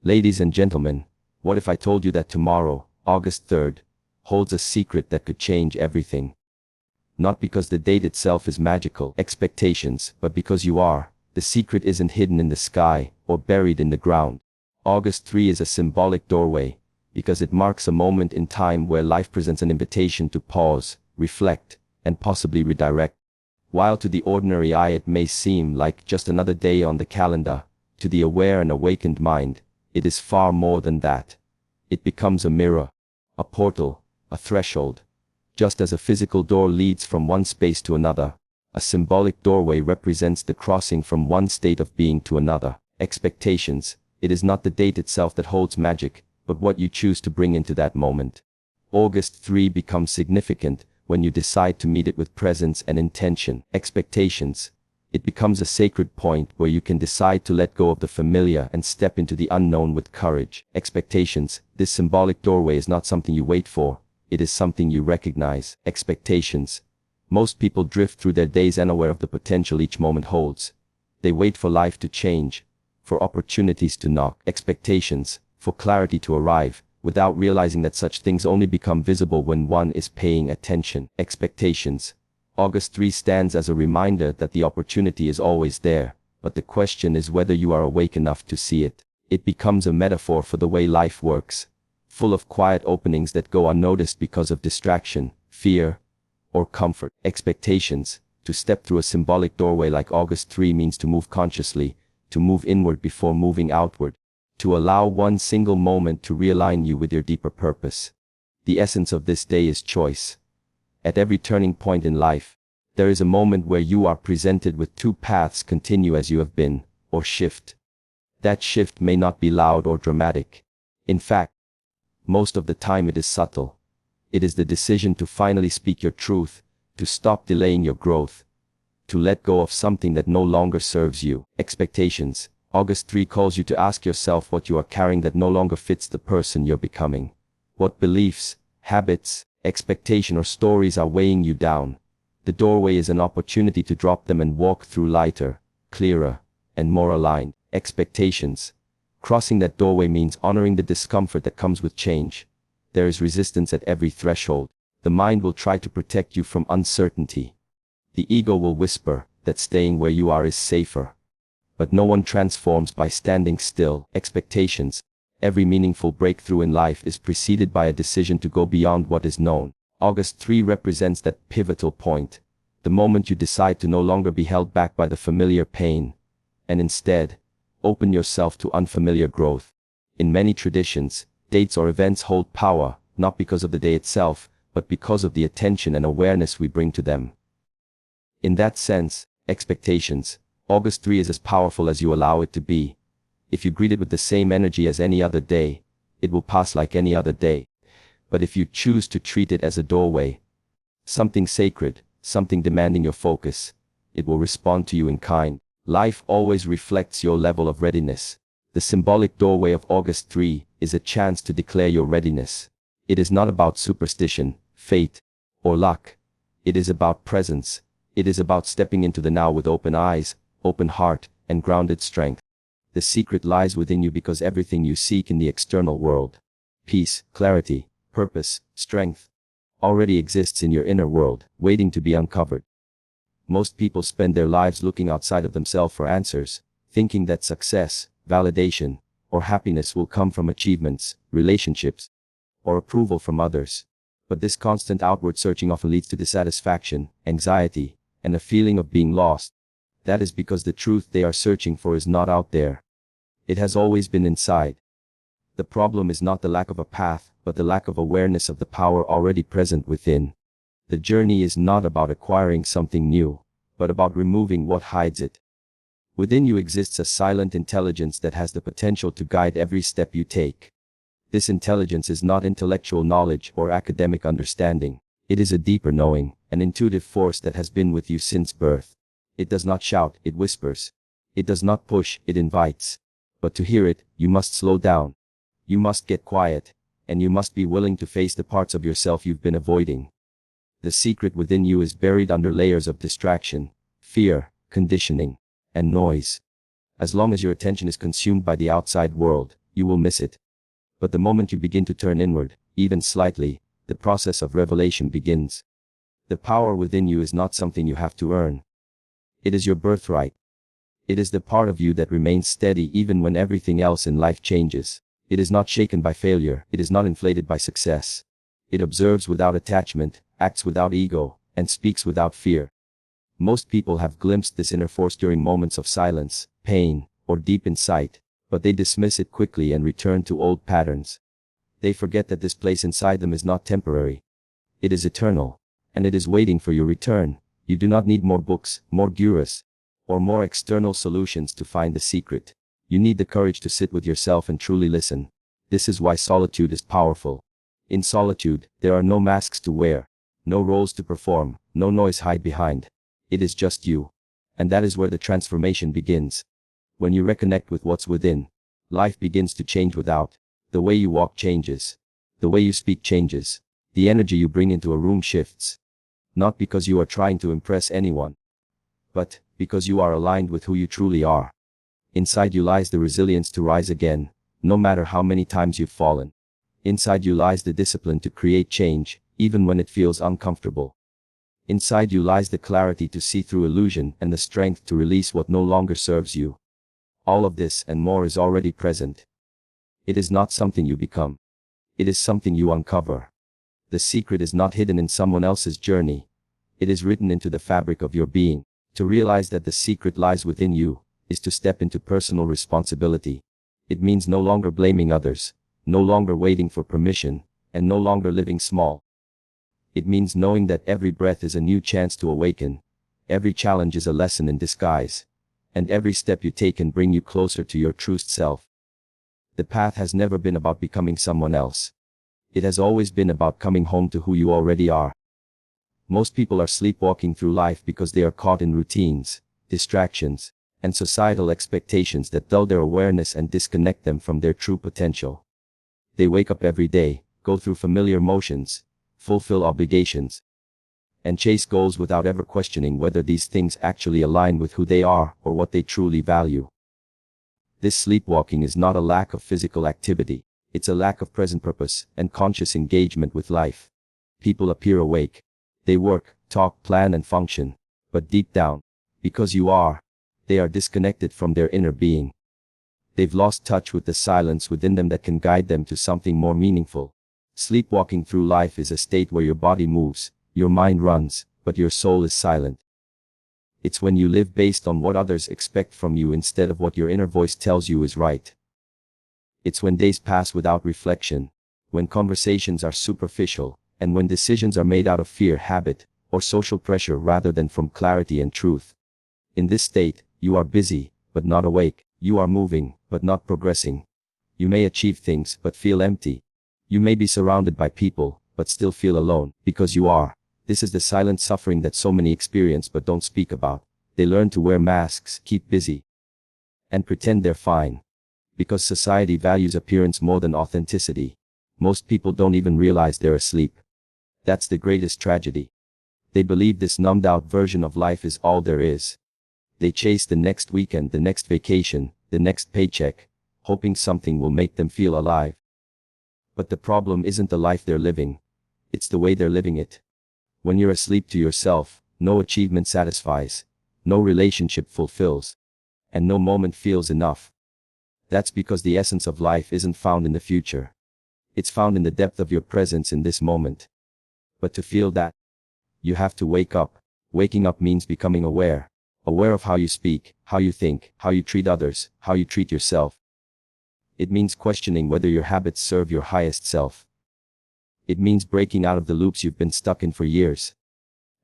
Ladies and gentlemen, what if I told you that tomorrow, August 3rd, holds a secret that could change everything? Not because the date itself is magical expectations, but because you are. The secret isn't hidden in the sky or buried in the ground. August 3 is a symbolic doorway, because it marks a moment in time where life presents an invitation to pause, reflect, and possibly redirect. While to the ordinary eye it may seem like just another day on the calendar, to the aware and awakened mind, it is far more than that. It becomes a mirror, a portal, a threshold. Just as a physical door leads from one space to another, a symbolic doorway represents the crossing from one state of being to another. Expectations. It is not the date itself that holds magic, but what you choose to bring into that moment. August 3 becomes significant when you decide to meet it with presence and intention. Expectations. It becomes a sacred point where you can decide to let go of the familiar and step into the unknown with courage. Expectations. This symbolic doorway is not something you wait for, it is something you recognize. Expectations. Most people drift through their days unaware of the potential each moment holds. They wait for life to change, for opportunities to knock. Expectations. For clarity to arrive, without realizing that such things only become visible when one is paying attention. Expectations. August 3 stands as a reminder that the opportunity is always there, but the question is whether you are awake enough to see it. It becomes a metaphor for the way life works, full of quiet openings that go unnoticed because of distraction, fear, or comfort. Expectations. To step through a symbolic doorway like August 3 means to move consciously, to move inward before moving outward, to allow one single moment to realign you with your deeper purpose. The essence of this day is choice. At every turning point in life, there is a moment where you are presented with two paths: continue as you have been, or shift. That shift may not be loud or dramatic. In fact, most of the time it is subtle. It is the decision to finally speak your truth, to stop delaying your growth, to let go of something that no longer serves you. Expectations. August 3 calls you to ask yourself what you are carrying that no longer fits the person you're becoming. What beliefs, habits, expectation or stories are weighing you down? The doorway is an opportunity to drop them and walk through lighter, clearer, and more aligned. Expectations. Crossing that doorway means honoring the discomfort that comes with change. There is resistance at every threshold. The mind will try to protect you from uncertainty. The ego will whisper that staying where you are is safer. But no one transforms by standing still. Expectations. Every meaningful breakthrough in life is preceded by a decision to go beyond what is known. August 3 represents that pivotal point, the moment you decide to no longer be held back by the familiar pain, and instead, open yourself to unfamiliar growth. In many traditions, dates or events hold power, not because of the day itself, but because of the attention and awareness we bring to them. In that sense, expectations, August 3 is as powerful as you allow it to be. If you greet it with the same energy as any other day, it will pass like any other day. But if you choose to treat it as a doorway, something sacred, something demanding your focus, it will respond to you in kind. Life always reflects your level of readiness. The symbolic doorway of August 3 is a chance to declare your readiness. It is not about superstition, fate, or luck. It is about presence. It is about stepping into the now with open eyes, open heart, and grounded strength. The secret lies within you because everything you seek in the external world, peace, clarity, purpose, strength, already exists in your inner world, waiting to be uncovered. Most people spend their lives looking outside of themselves for answers, thinking that success, validation, or happiness will come from achievements, relationships, or approval from others. But this constant outward searching often leads to dissatisfaction, anxiety, and a feeling of being lost. That is because the truth they are searching for is not out there. It has always been inside. The problem is not the lack of a path, but the lack of awareness of the power already present within. The journey is not about acquiring something new, but about removing what hides it. Within you exists a silent intelligence that has the potential to guide every step you take. This intelligence is not intellectual knowledge or academic understanding. It is a deeper knowing, an intuitive force that has been with you since birth. It does not shout, it whispers. It does not push, it invites. But to hear it, you must slow down. You must get quiet, and you must be willing to face the parts of yourself you've been avoiding. The secret within you is buried under layers of distraction, fear, conditioning, and noise. As long as your attention is consumed by the outside world, you will miss it. But the moment you begin to turn inward, even slightly, the process of revelation begins. The power within you is not something you have to earn. It is your birthright. It is the part of you that remains steady even when everything else in life changes. It is not shaken by failure, it is not inflated by success. It observes without attachment, acts without ego, and speaks without fear. Most people have glimpsed this inner force during moments of silence, pain, or deep insight, but they dismiss it quickly and return to old patterns. They forget that this place inside them is not temporary. It is eternal, and it is waiting for your return. You do not need more books, more gurus, or more external solutions to find the secret. You need the courage to sit with yourself and truly listen. This is why solitude is powerful. In solitude, there are no masks to wear, no roles to perform, no noise to hide behind. It is just you. And that is where the transformation begins. When you reconnect with what's within, life begins to change without. The way you walk changes. The way you speak changes. The energy you bring into a room shifts. Not because you are trying to impress anyone, but because you are aligned with who you truly are. Inside you lies the resilience to rise again, no matter how many times you've fallen. Inside you lies the discipline to create change, even when it feels uncomfortable. Inside you lies the clarity to see through illusion and the strength to release what no longer serves you. All of this and more is already present. It is not something you become. It is something you uncover. The secret is not hidden in someone else's journey. It is written into the fabric of your being. To realize that the secret lies within you, is to step into personal responsibility. It means no longer blaming others, no longer waiting for permission, and no longer living small. It means knowing that every breath is a new chance to awaken, every challenge is a lesson in disguise, and every step you take can bring you closer to your truest self. The path has never been about becoming someone else. It has always been about coming home to who you already are. Most people are sleepwalking through life because they are caught in routines, distractions, and societal expectations that dull their awareness and disconnect them from their true potential. They wake up every day, go through familiar motions, fulfill obligations, and chase goals without ever questioning whether these things actually align with who they are or what they truly value. This sleepwalking is not a lack of physical activity, it's a lack of present purpose and conscious engagement with life. People appear awake. They work, talk, plan and function, but deep down, because you are, they are disconnected from their inner being. They've lost touch with the silence within them that can guide them to something more meaningful. Sleepwalking through life is a state where your body moves, your mind runs, but your soul is silent. It's when you live based on what others expect from you instead of what your inner voice tells you is right. It's when days pass without reflection, when conversations are superficial, and when decisions are made out of fear, habit, or social pressure rather than from clarity and truth. In this state, you are busy, but not awake. You are moving, but not progressing. You may achieve things, but feel empty. You may be surrounded by people, but still feel alone, because you are. This is the silent suffering that so many experience but don't speak about. They learn to wear masks, keep busy, and pretend they're fine. Because society values appearance more than authenticity. Most people don't even realize they're asleep. That's the greatest tragedy. They believe this numbed out version of life is all there is. They chase the next weekend, the next vacation, the next paycheck, hoping something will make them feel alive. But the problem isn't the life they're living. It's the way they're living it. When you're asleep to yourself, no achievement satisfies, no relationship fulfills, and no moment feels enough. That's because the essence of life isn't found in the future. It's found in the depth of your presence in this moment. But to feel that, you have to wake up. Waking up means becoming aware. Aware of how you speak, how you think, how you treat others, how you treat yourself. It means questioning whether your habits serve your highest self. It means breaking out of the loops you've been stuck in for years.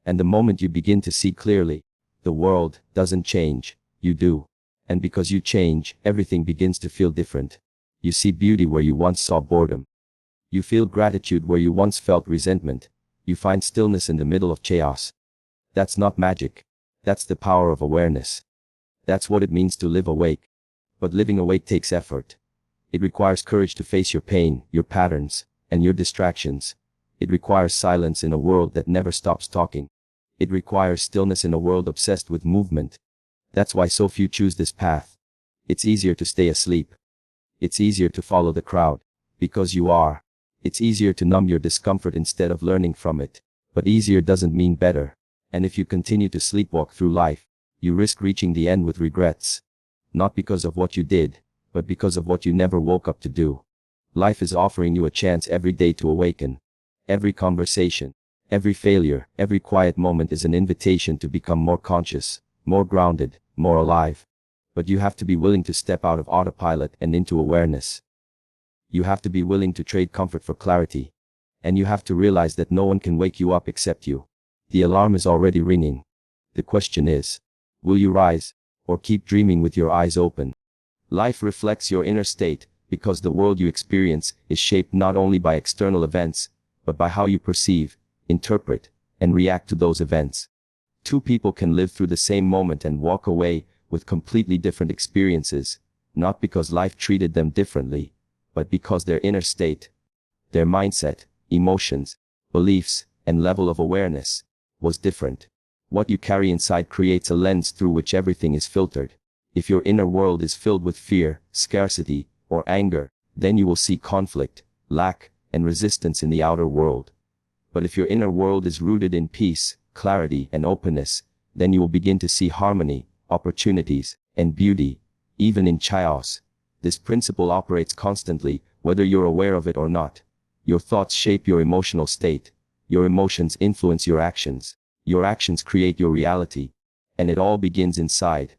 And the moment you begin to see clearly, the world doesn't change, you do. And because you change, everything begins to feel different. You see beauty where you once saw boredom. You feel gratitude where you once felt resentment. You find stillness in the middle of chaos. That's not magic. That's the power of awareness. That's what it means to live awake. But living awake takes effort. It requires courage to face your pain, your patterns, and your distractions. It requires silence in a world that never stops talking. It requires stillness in a world obsessed with movement. That's why so few choose this path. It's easier to stay asleep. It's easier to follow the crowd. Because you are. It's easier to numb your discomfort instead of learning from it. But easier doesn't mean better. And if you continue to sleepwalk through life, you risk reaching the end with regrets. Not because of what you did, but because of what you never woke up to do. Life is offering you a chance every day to awaken. Every conversation, every failure, every quiet moment is an invitation to become more conscious, more grounded, more alive. But you have to be willing to step out of autopilot and into awareness. You have to be willing to trade comfort for clarity. And you have to realize that no one can wake you up except you. The alarm is already ringing. The question is, will you rise, or keep dreaming with your eyes open? Life reflects your inner state, because the world you experience is shaped not only by external events, but by how you perceive, interpret, and react to those events. Two people can live through the same moment and walk away with completely different experiences, not because life treated them differently, but because their inner state, their mindset, emotions, beliefs, and level of awareness was different. What you carry inside creates a lens through which everything is filtered. If your inner world is filled with fear, scarcity, or anger, then you will see conflict, lack, and resistance in the outer world. But if your inner world is rooted in peace, clarity, and openness, then you will begin to see harmony, opportunities, and beauty, even in chaos. This principle operates constantly, whether you're aware of it or not. Your thoughts shape your emotional state. Your emotions influence your actions. Your actions create your reality. And it all begins inside.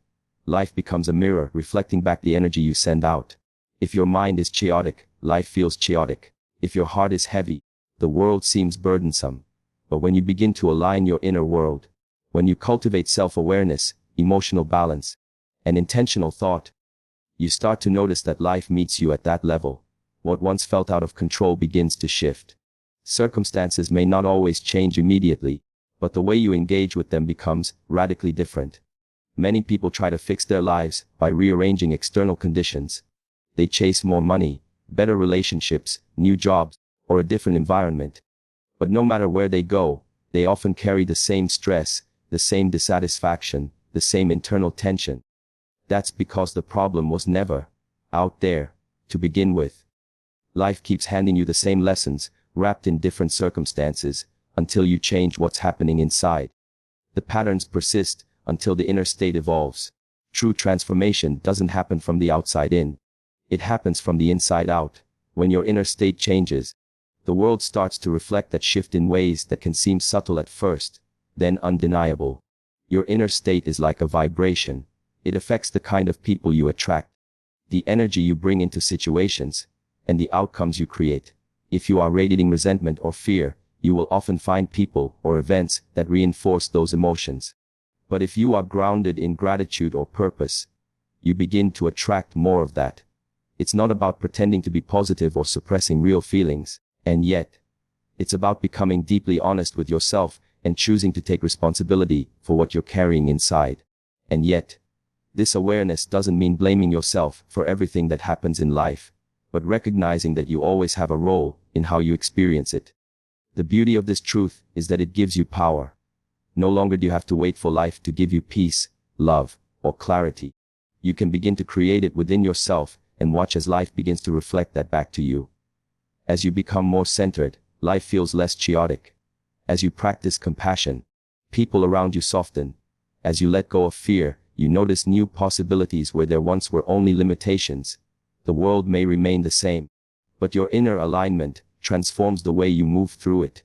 Life becomes a mirror reflecting back the energy you send out. If your mind is chaotic, life feels chaotic. If your heart is heavy, the world seems burdensome. But when you begin to align your inner world, when you cultivate self-awareness, emotional balance, and intentional thought, you start to notice that life meets you at that level. What once felt out of control begins to shift. Circumstances may not always change immediately, but the way you engage with them becomes radically different. Many people try to fix their lives by rearranging external conditions. They chase more money, better relationships, new jobs, or a different environment. But no matter where they go, they often carry the same stress, the same dissatisfaction, the same internal tension. That's because the problem was never out there to begin with. Life keeps handing you the same lessons, wrapped in different circumstances, until you change what's happening inside. The patterns persist until the inner state evolves. True transformation doesn't happen from the outside in. It happens from the inside out. When your inner state changes, the world starts to reflect that shift in ways that can seem subtle at first, then undeniable. Your inner state is like a vibration. It affects the kind of people you attract, the energy you bring into situations, and the outcomes you create. If you are radiating resentment or fear, you will often find people or events that reinforce those emotions. But if you are grounded in gratitude or purpose, you begin to attract more of that. It's not about pretending to be positive or suppressing real feelings, and yet, it's about becoming deeply honest with yourself and choosing to take responsibility for what you're carrying inside. And yet, this awareness doesn't mean blaming yourself for everything that happens in life, but recognizing that you always have a role in how you experience it. The beauty of this truth is that it gives you power. No longer do you have to wait for life to give you peace, love, or clarity. You can begin to create it within yourself and watch as life begins to reflect that back to you. As you become more centered, life feels less chaotic. As you practice compassion, people around you soften. As you let go of fear, you notice new possibilities where there once were only limitations. The world may remain the same, but your inner alignment transforms the way you move through it.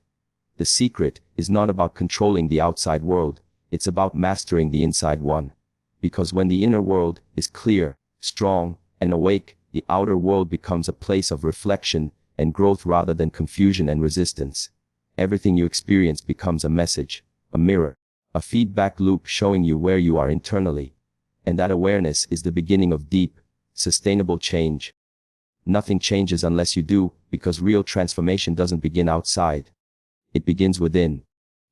The secret is not about controlling the outside world, it's about mastering the inside one. Because when the inner world is clear, strong, and awake, the outer world becomes a place of reflection and growth rather than confusion and resistance. Everything you experience becomes a message, a mirror, a feedback loop showing you where you are internally. And that awareness is the beginning of deep, sustainable change. Nothing changes unless you do, because real transformation doesn't begin outside. It begins within.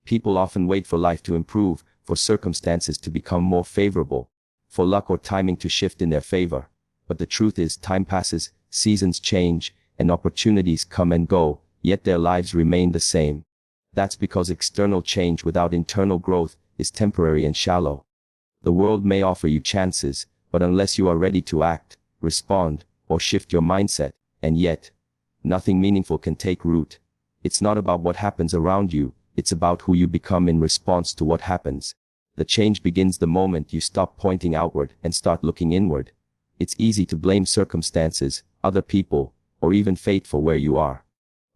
People often wait for life to improve, for circumstances to become more favorable, for luck or timing to shift in their favor. But the truth is, time passes, seasons change, and opportunities come and go, yet their lives remain the same. That's because external change without internal growth is temporary and shallow. The world may offer you chances, but unless you are ready to act, respond, or shift your mindset, and yet, nothing meaningful can take root. It's not about what happens around you, it's about who you become in response to what happens. The change begins the moment you stop pointing outward and start looking inward. It's easy to blame circumstances, other people, or even fate for where you are.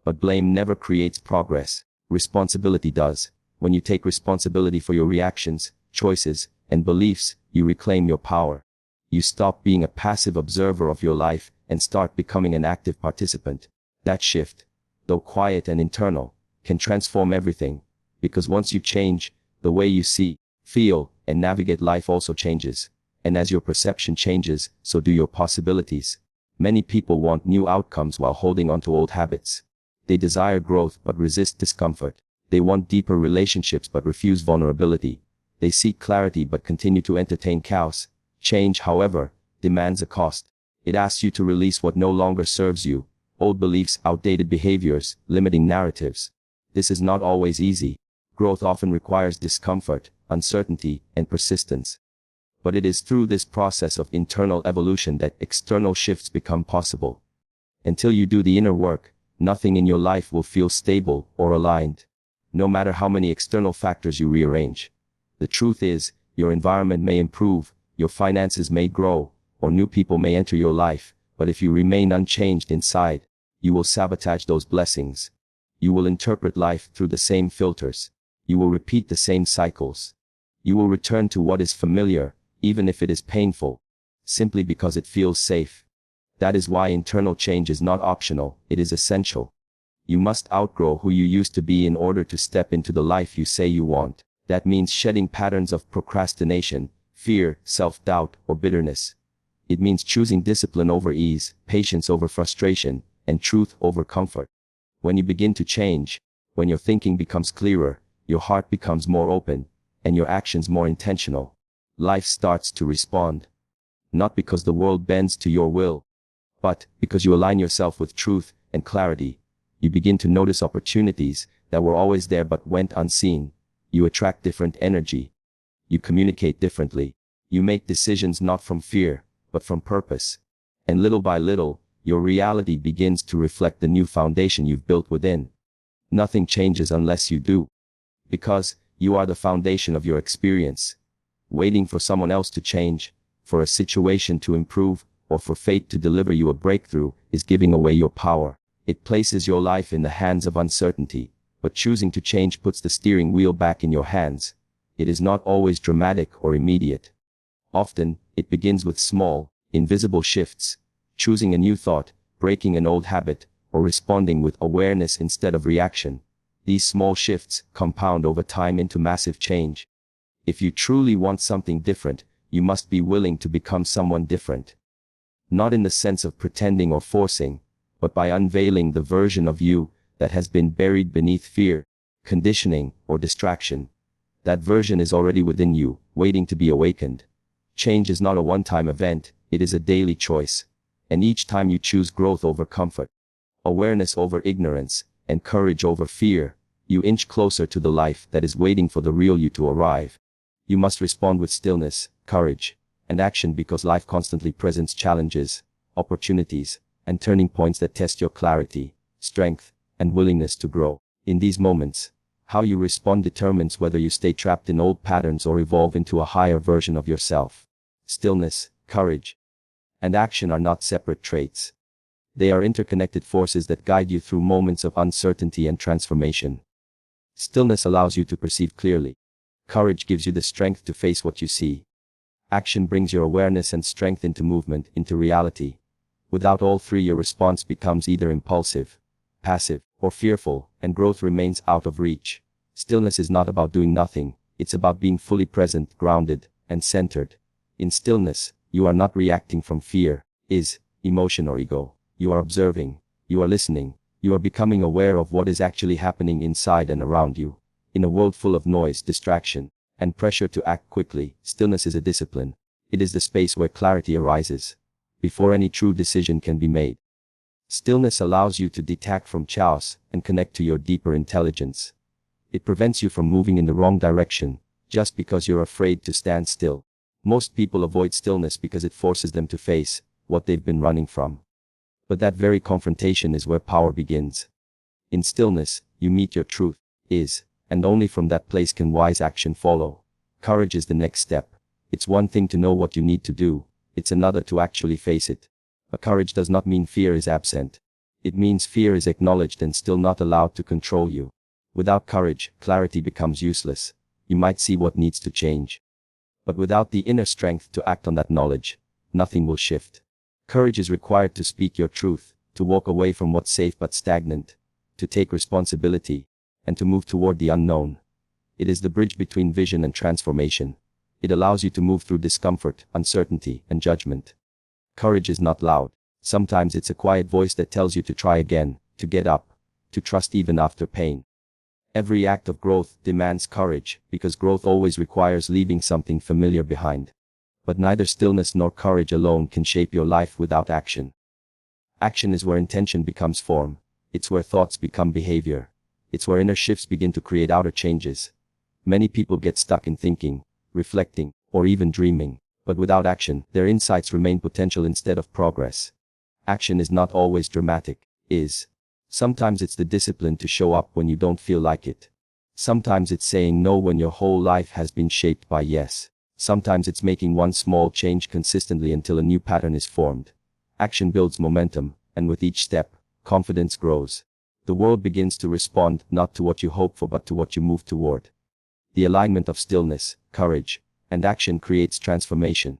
But blame never creates progress. Responsibility does. When you take responsibility for your reactions, choices, and beliefs, you reclaim your power. You stop being a passive observer of your life and start becoming an active participant. That shift, though quiet and internal, can transform everything. Because once you change, the way you see, feel, and navigate life also changes. And as your perception changes, so do your possibilities. Many people want new outcomes while holding on to old habits. They desire growth but resist discomfort. They want deeper relationships but refuse vulnerability. They seek clarity but continue to entertain chaos. Change, however, demands a cost. It asks you to release what no longer serves you. Old beliefs, outdated behaviors, limiting narratives. This is not always easy. Growth often requires discomfort, uncertainty, and persistence. But it is through this process of internal evolution that external shifts become possible. Until you do the inner work, nothing in your life will feel stable or aligned. No matter how many external factors you rearrange. The truth is, your environment may improve, your finances may grow, or new people may enter your life, but if you remain unchanged inside, you will sabotage those blessings. You will interpret life through the same filters. You will repeat the same cycles. You will return to what is familiar, even if it is painful, simply because it feels safe. That is why internal change is not optional, it is essential. You must outgrow who you used to be in order to step into the life you say you want. That means shedding patterns of procrastination, fear, self-doubt, or bitterness. It means choosing discipline over ease, patience over frustration, and truth over comfort. When you begin to change, when your thinking becomes clearer, your heart becomes more open, and your actions more intentional, life starts to respond. Not because the world bends to your will, but because you align yourself with truth and clarity. You begin to notice opportunities that were always there but went unseen. You attract different energy. You communicate differently. You make decisions not from fear, but from purpose. And little by little, your reality begins to reflect the new foundation you've built within. Nothing changes unless you do. Because you are the foundation of your experience. Waiting for someone else to change, for a situation to improve, or for fate to deliver you a breakthrough, is giving away your power. It places your life in the hands of uncertainty, but choosing to change puts the steering wheel back in your hands. It is not always dramatic or immediate. Often, it begins with small, invisible shifts. Choosing a new thought, breaking an old habit, or responding with awareness instead of reaction. These small shifts compound over time into massive change. If you truly want something different, you must be willing to become someone different. Not in the sense of pretending or forcing, but by unveiling the version of you that has been buried beneath fear, conditioning, or distraction. That version is already within you, waiting to be awakened. Change is not a one-time event, it is a daily choice. And each time you choose growth over comfort, awareness over ignorance, and courage over fear, you inch closer to the life that is waiting for the real you to arrive. You must respond with stillness, courage, and action because life constantly presents challenges, opportunities, and turning points that test your clarity, strength, and willingness to grow. In these moments, how you respond determines whether you stay trapped in old patterns or evolve into a higher version of yourself. Stillness, courage, and action are not separate traits. They are interconnected forces that guide you through moments of uncertainty and transformation. Stillness allows you to perceive clearly. Courage gives you the strength to face what you see. Action brings your awareness and strength into movement, into reality. Without all three, your response becomes either impulsive, passive, or fearful, and growth remains out of reach. Stillness is not about doing nothing, it's about being fully present, grounded, and centered. In stillness, you are not reacting from fear, emotion or ego. You are observing, you are listening, you are becoming aware of what is actually happening inside and around you. In a world full of noise, distraction, and pressure to act quickly, stillness is a discipline. It is the space where clarity arises, before any true decision can be made. Stillness allows you to detach from chaos and connect to your deeper intelligence. It prevents you from moving in the wrong direction, just because you're afraid to stand still. Most people avoid stillness because it forces them to face what they've been running from. But that very confrontation is where power begins. In stillness, you meet your truth, and only from that place can wise action follow. Courage is the next step. It's one thing to know what you need to do, it's another to actually face it. But courage does not mean fear is absent. It means fear is acknowledged and still not allowed to control you. Without courage, clarity becomes useless. You might see what needs to change. But without the inner strength to act on that knowledge, nothing will shift. Courage is required to speak your truth, to walk away from what's safe but stagnant, to take responsibility, and to move toward the unknown. It is the bridge between vision and transformation. It allows you to move through discomfort, uncertainty, and judgment. Courage is not loud. Sometimes it's a quiet voice that tells you to try again, to get up, to trust even after pain. Every act of growth demands courage, because growth always requires leaving something familiar behind. But neither stillness nor courage alone can shape your life without action. Action is where intention becomes form. It's where thoughts become behavior. It's where inner shifts begin to create outer changes. Many people get stuck in thinking, reflecting, or even dreaming, but without action, their insights remain potential instead of progress. Action is not always dramatic, Sometimes it's the discipline to show up when you don't feel like it. Sometimes it's saying no when your whole life has been shaped by yes. Sometimes it's making one small change consistently until a new pattern is formed. Action builds momentum, and with each step, confidence grows. The world begins to respond not to what you hope for but to what you move toward. The alignment of stillness, courage, and action creates transformation.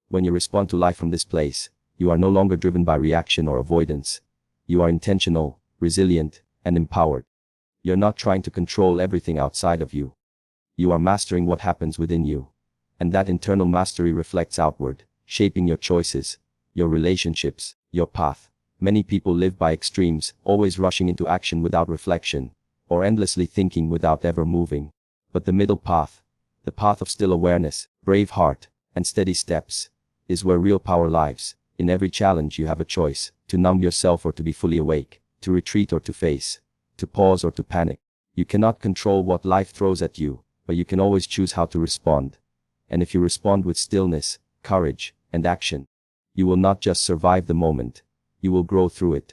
When you respond to life from this place, you are no longer driven by reaction or avoidance. You are intentional, resilient, and empowered. You're not trying to control everything outside of you. You are mastering what happens within you. And that internal mastery reflects outward, shaping your choices, your relationships, your path. Many people live by extremes, always rushing into action without reflection, or endlessly thinking without ever moving. But the middle path, the path of still awareness, brave heart, and steady steps, is where real power lies. In every challenge you have a choice, to numb yourself or to be fully awake, to retreat or to face, to pause or to panic. You cannot control what life throws at you, but you can always choose how to respond. And if you respond with stillness, courage, and action, you will not just survive the moment, you will grow through it.